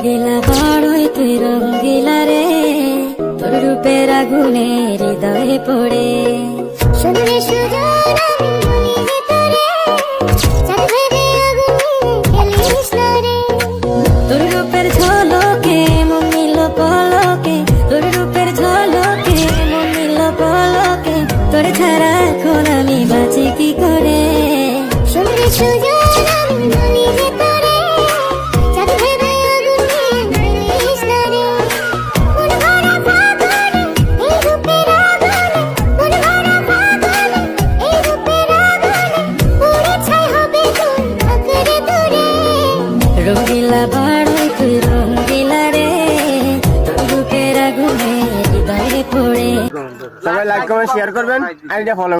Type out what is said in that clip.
রঙ্গিলা বড়ই তুই রঙ্গিলা রে, তোর রূপের আগুনে হৃদয়ে পড়ে। শুনলে সুজন আমি বলি যে তোরে, চাঁদে আগুনে খেলিস না রে। তোর রূপের ঝলকে মন নিল পলকে, তোর রূপের ঝলকে মন নিল পলকে, তোর ছাড়া এখন আমি বাঁচি কি করে। শুনলে সুজন আমি বলি যে তোরে, চাঁদে আগুনে খেলিস না রে। মন ভরা ফাগুনে এই রূপের আগুনে, মন ভরা ফাগুনে এই রূপের আগুনে, পুড়ে ছাই হবে তোর আঁকড়ে ধরে। রঙ্গিলা বড়ই তুই রঙ্গিলা রে, তোর রূপের আগুনে হৃদয়ে পড়ে। সবাই লাইক কমেন্ট শেয়ার করবেন, আইডিয়া ফলো